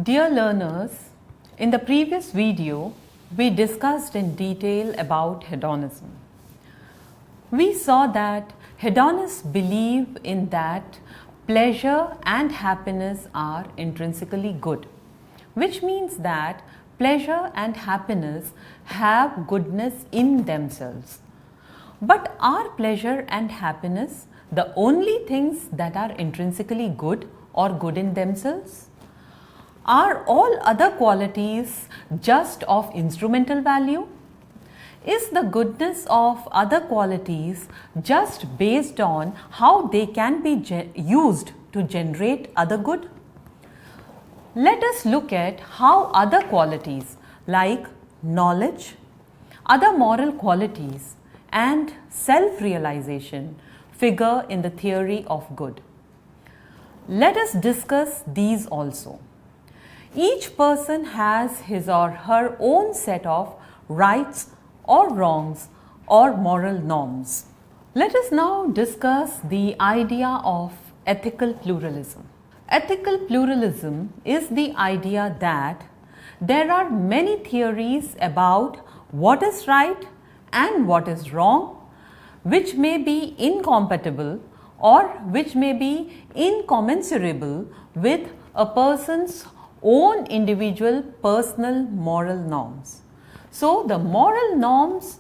Dear learners, in the previous video, we discussed in detail about hedonism. We saw that hedonists believe in that pleasure and happiness are intrinsically good, which means that pleasure and happiness have goodness in themselves. But are pleasure and happiness the only things that are intrinsically good or good in themselves? Are all other qualities just of instrumental value? Is the goodness of other qualities just based on how they can be used to generate other good? Let us look at how other qualities like knowledge, other moral qualities, and self-realization figure in the theory of good. Let us discuss these also. Each person has his or her own set of rights or wrongs or moral norms. Let us now discuss the idea of ethical pluralism. Ethical pluralism is the idea that there are many theories about what is right and what is wrong, which may be incompatible or which may be incommensurable with a person's own individual personal moral norms. So, the moral norms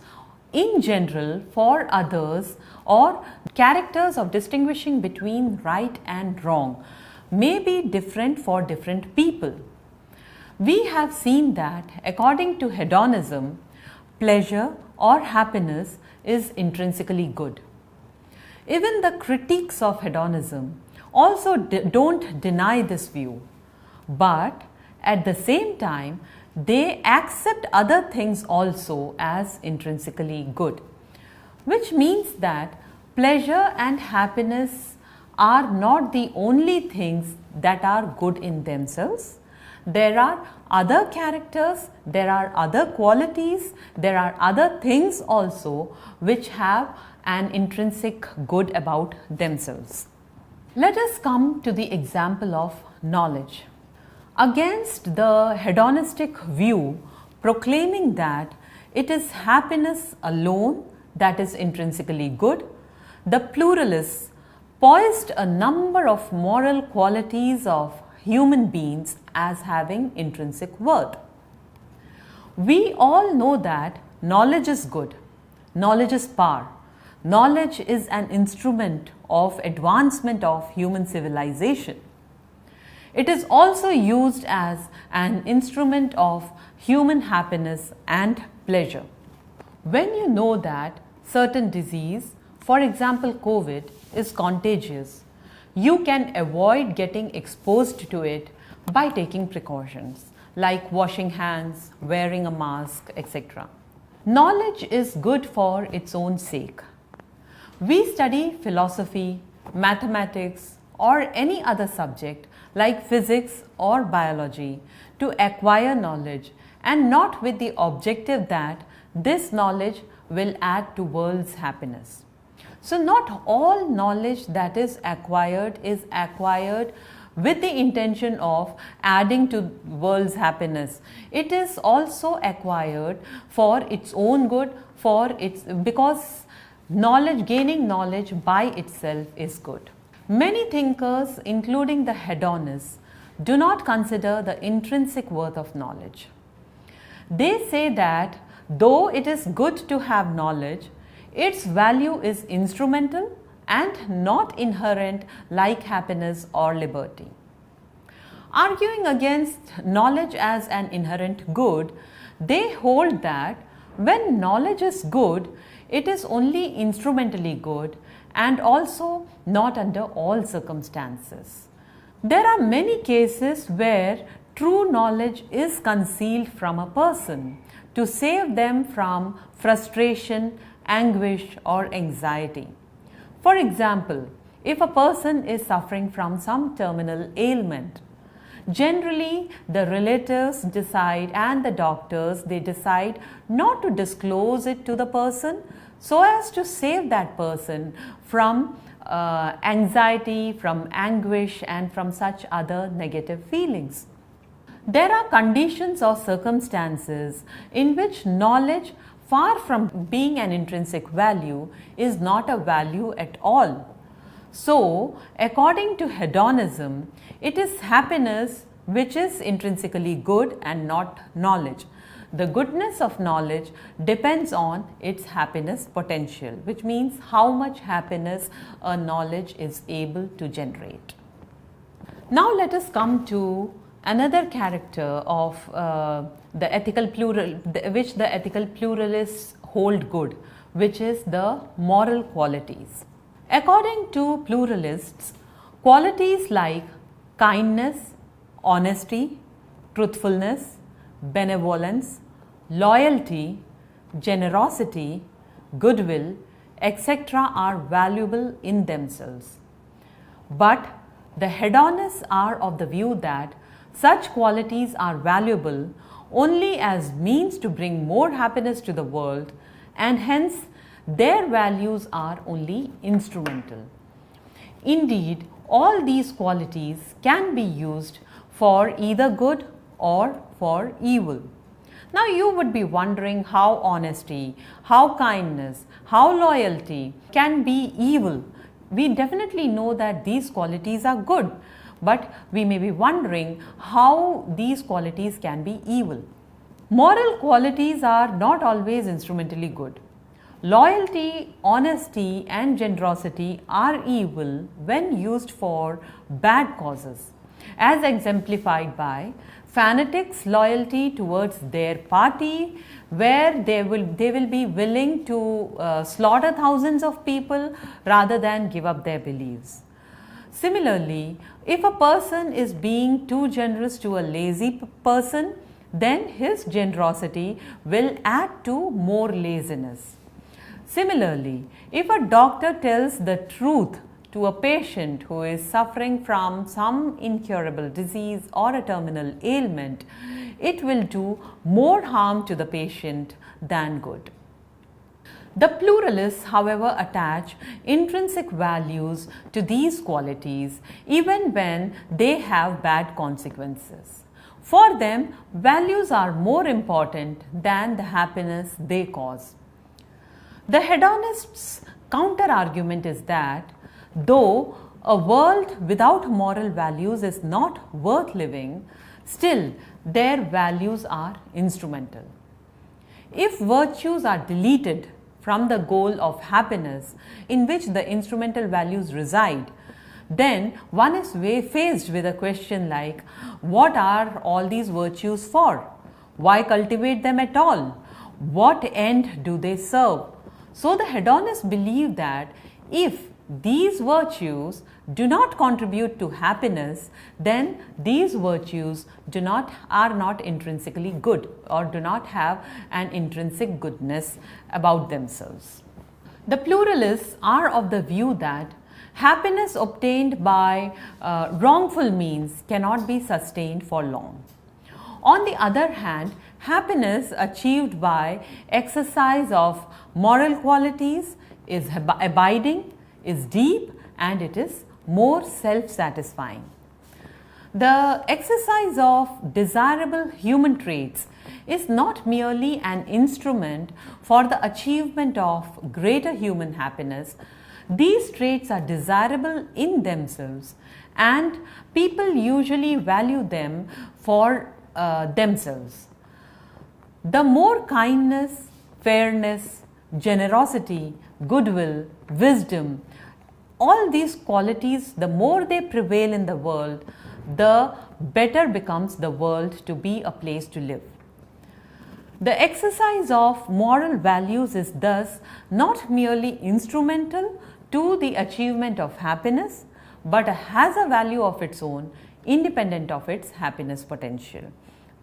in general for others or characters of distinguishing between right and wrong may be different for different people. We have seen that according to hedonism, pleasure or happiness is intrinsically good. Even the critics of hedonism also don't deny this view, but at the same time they accept other things also as intrinsically good, which means that pleasure and happiness are not the only things that are good in themselves. There are other characters, there are other qualities, there are other things also which have an intrinsic good about themselves. Let us come to the example of knowledge. Against the hedonistic view proclaiming that it is happiness alone that is intrinsically good, the pluralists poised a number of moral qualities of human beings as having intrinsic worth. We all know that knowledge is good, knowledge is power, knowledge is an instrument of advancement of human civilization. It is also used as an instrument of human happiness and pleasure. When you know that certain disease, for example COVID, is contagious, you can avoid getting exposed to it by taking precautions like washing hands, wearing a mask, etc. Knowledge is good for its own sake. We study philosophy, mathematics, or any other subject like physics or biology to acquire knowledge and not with the objective that this knowledge will add to world's happiness. So, not all knowledge that is acquired with the intention of adding to world's happiness. It is also acquired for its own good, because gaining knowledge by itself is good. Many thinkers, including the hedonists, do not consider the intrinsic worth of knowledge. They say that though it is good to have knowledge, its value is instrumental and not inherent like happiness or liberty. Arguing against knowledge as an inherent good, they hold that when knowledge is good, it is only instrumentally good and also not under all circumstances. There are many cases where true knowledge is concealed from a person to save them from frustration, anguish, or anxiety. For example, if a person is suffering from some terminal ailment, generally the relatives decide and the doctors decide not to disclose it to the person so as to save that person from anxiety, from anguish, and from such other negative feelings. There are conditions or circumstances in which knowledge, far from being an intrinsic value, is not a value at all. So, according to hedonism, it is happiness which is intrinsically good and not knowledge. The goodness of knowledge depends on its happiness potential, which means how much happiness a knowledge is able to generate. Now let us come to another character of the ethical which the ethical pluralists hold good, which is the moral qualities. According to pluralists, qualities like kindness, honesty, truthfulness, benevolence, loyalty, generosity, goodwill, etc. are valuable in themselves. But the hedonists are of the view that such qualities are valuable only as means to bring more happiness to the world, and hence their values are only instrumental. Indeed, all these qualities can be used for either good or for evil. Now you would be wondering how honesty, how kindness, how loyalty can be evil. We definitely know that these qualities are good, but we may be wondering how these qualities can be evil. Moral qualities are not always instrumentally good. Loyalty, honesty and generosity are evil when used for bad causes, as exemplified by fanatics' loyalty towards their party, where they will be willing to slaughter thousands of people rather than give up their beliefs. Similarly, if a person is being too generous to a lazy person, then his generosity will add to more laziness. Similarly, if a doctor tells the truth to a patient who is suffering from some incurable disease or a terminal ailment, it will do more harm to the patient than good. The pluralists, however, attach intrinsic values to these qualities even when they have bad consequences. For them, values are more important than the happiness they cause. The hedonists' counter argument is that though a world without moral values is not worth living, still their values are instrumental. If virtues are deleted from the goal of happiness in which the instrumental values reside, then one is faced with a question like, what are all these virtues for? Why cultivate them at all? What end do they serve? So the hedonists believe that if these virtues do not contribute to happiness, then these virtues are not intrinsically good or do not have an intrinsic goodness about themselves. The pluralists are of the view that happiness obtained by wrongful means cannot be sustained for long. On the other hand, happiness achieved by exercise of moral qualities is abiding, is deep, and it is more self-satisfying. The exercise of desirable human traits is not merely an instrument for the achievement of greater human happiness. These traits are desirable in themselves, and people usually value them for themselves. The more kindness, fairness, generosity, goodwill, wisdom, all these qualities, the more they prevail in the world, the better becomes the world to be a place to live. The exercise of moral values is thus not merely instrumental to the achievement of happiness, but has a value of its own, independent of its happiness potential.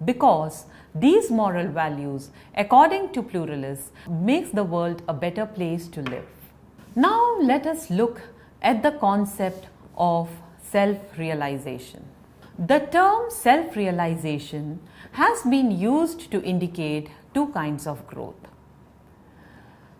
Because these moral values, according to pluralists, makes the world a better place to live. Now let us look at the concept of self-realization. The term self-realization has been used to indicate two kinds of growth.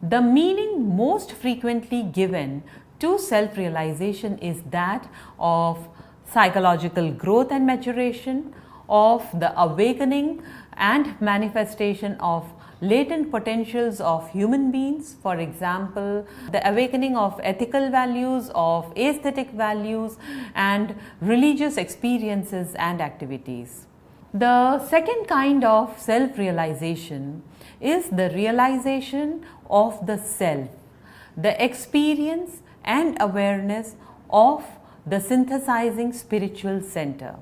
The meaning most frequently given to self-realization is that of psychological growth and maturation, of the awakening and manifestation of latent potentials of human beings. For example, the awakening of ethical values, of aesthetic values, and religious experiences and activities. The second kind of self-realization is the realization of the self, the experience and awareness of the synthesizing spiritual center.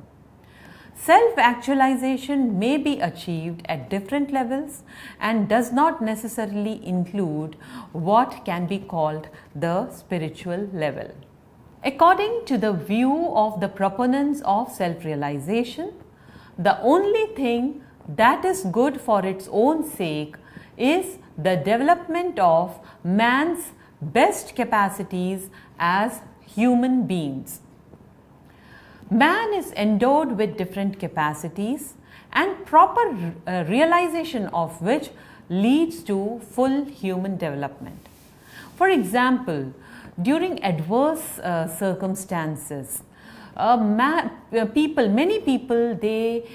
Self-actualization may be achieved at different levels and does not necessarily include what can be called the spiritual level. According to the view of the proponents of self-realization, the only thing that is good for its own sake is the development of man's best capacities as human beings. Man is endowed with different capacities and proper realization of which leads to full human development. For example, during adverse circumstances, many people, they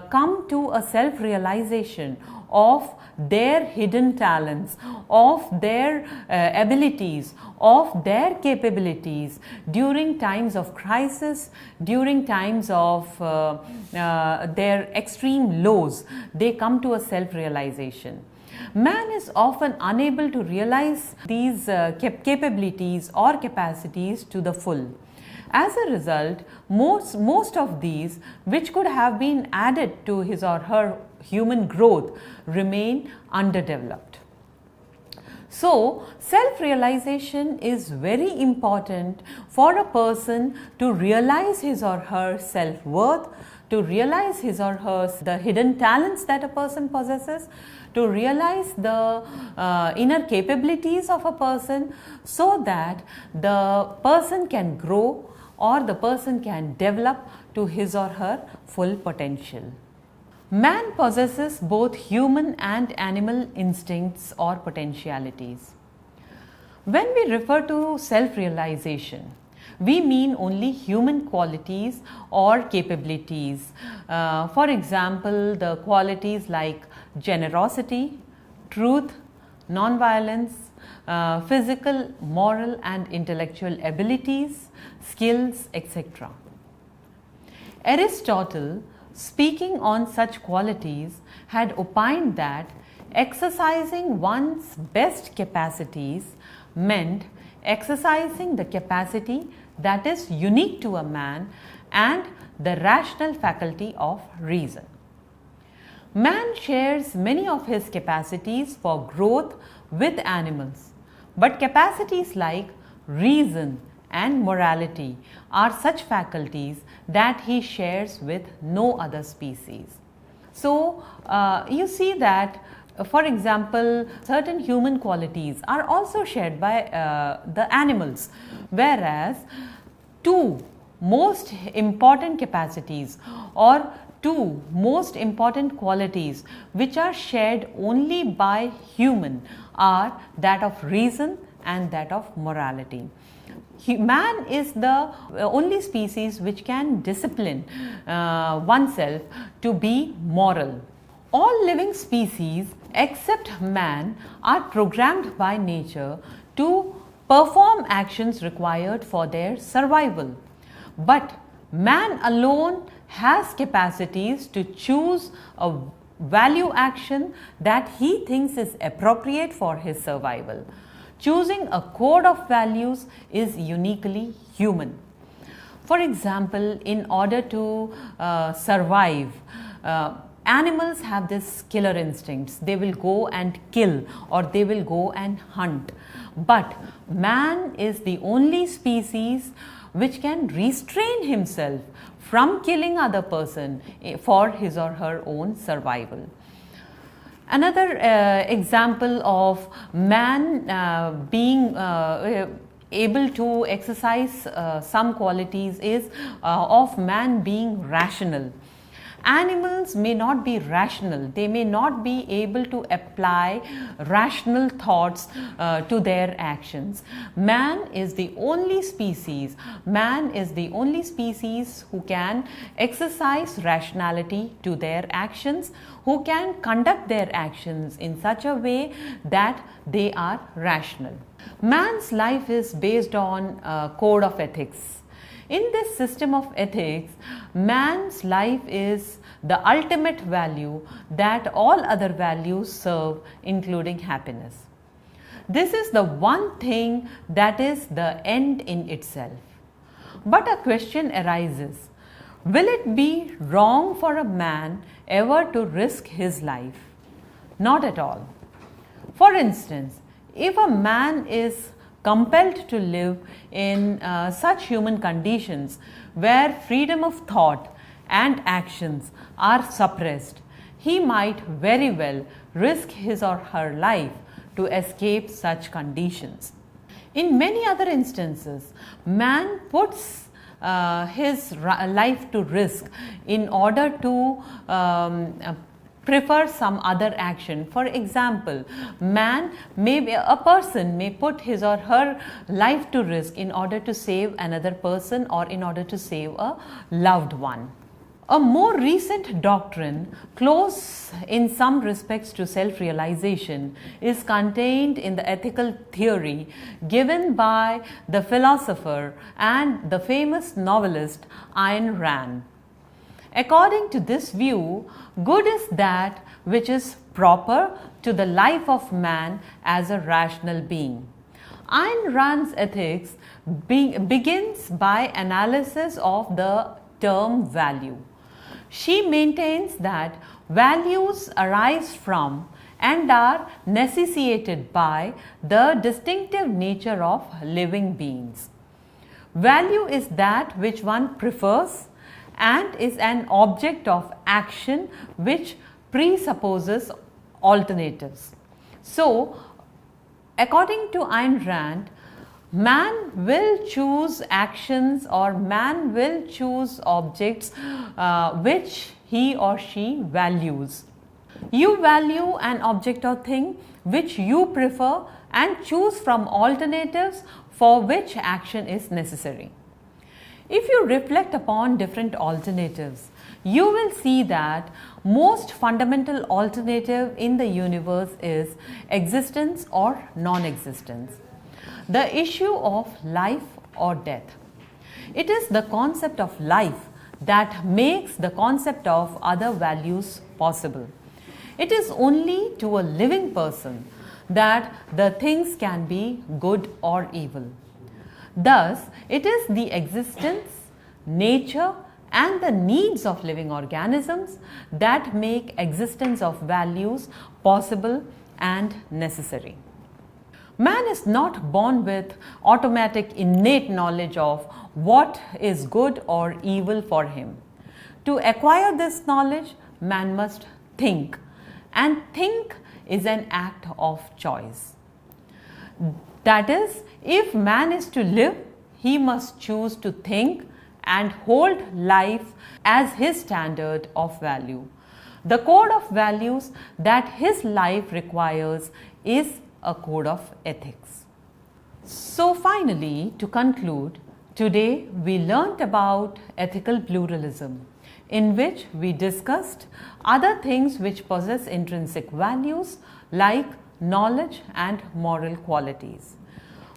come to a self-realization of their hidden talents, of their abilities, of their capabilities during times of crisis, during times of their extreme lows. They come to a self-realization. Man is often unable to realize these capabilities or capacities to the full. As a result, most of these, which could have been added to his or her human growth, remain underdeveloped. So, self-realization is very important for a person to realize his or her self-worth, to realize his or her the hidden talents that a person possesses, to realize the inner capabilities of a person, so that the person can grow or the person can develop to his or her full potential. Man possesses both human and animal instincts or potentialities. When we refer to self-realization, we mean only human qualities or capabilities. For example, the qualities like generosity, truth, non-violence, physical, moral and intellectual abilities, skills, etc. Aristotle, speaking on such qualities, had opined that exercising one's best capacities meant exercising the capacity that is unique to a man and the rational faculty of reason. Man shares many of his capacities for growth with animals, but capacities like reason and morality are such faculties that he shares with no other species. So, you see that, for example, certain human qualities are also shared by the animals, whereas two most important capacities or two most important qualities which are shared only by human are that of reason and that of morality. Man is the only species which can discipline oneself to be moral. All living species except man are programmed by nature to perform actions required for their survival. But man alone has capacities to choose a value action that he thinks is appropriate for his survival. Choosing a code of values is uniquely human. For example, in order to survive, animals have this killer instincts. They will go and kill or they will go and hunt. But man is the only species which can restrain himself from killing other person for his or her own survival. Another example of man being able to exercise some qualities is of man being rational. Animals may not be rational, they may not be able to apply rational thoughts to their actions. Man is the only species who can exercise rationality to their actions, who can conduct their actions in such a way that they are rational. Man's life is based on a code of ethics. In this system of ethics, man's life is the ultimate value that all other values serve, including happiness. This is the one thing that is the end in itself. But a question arises, will it be wrong for a man ever to risk his life? Not at all. For instance, if a man is compelled to live in such human conditions where freedom of thought and actions are suppressed, he might very well risk his or her life to escape such conditions. In many other instances, man puts his life to risk in order to prefer some other action. For example, a person may put his or her life to risk in order to save another person or in order to save a loved one. A more recent doctrine, close in some respects to self-realization, is contained in the ethical theory given by the philosopher and the famous novelist Ayn Rand. According to this view, good is that which is proper to the life of man as a rational being. Ayn Rand's ethics begins by analysis of the term value. She maintains that values arise from and are necessitated by the distinctive nature of living beings. Value is that which one prefers and is an object of action which presupposes alternatives. So, according to Ayn Rand, man will choose actions or man will choose objects which he or she values. You value an object or thing which you prefer and choose from alternatives for which action is necessary. If you reflect upon different alternatives, you will see that most fundamental alternative in the universe is existence or non-existence. The issue of life or death. It is the concept of life that makes the concept of other values possible. It is only to a living person that the things can be good or evil. Thus, it is the existence, nature and the needs of living organisms that make existence of values possible and necessary. Man is not born with automatic innate knowledge of what is good or evil for him. To acquire this knowledge, man must think, and think is an act of choice. That is, if man is to live, he must choose to think and hold life as his standard of value. The code of values that his life requires is a code of ethics. So finally, to conclude, today we learnt about ethical pluralism, in which we discussed other things which possess intrinsic values like knowledge and moral qualities.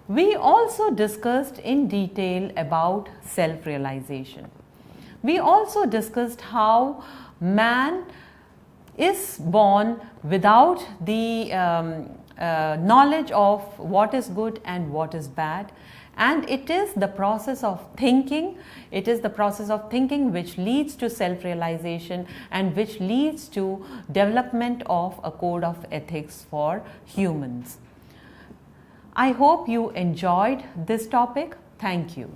We also discussed in detail about self-realization. We also discussed how man is born without the knowledge of what is good and what is bad, and it is the process of thinking, which leads to self-realization and which leads to development of a code of ethics for humans. I hope you enjoyed this topic. Thank you.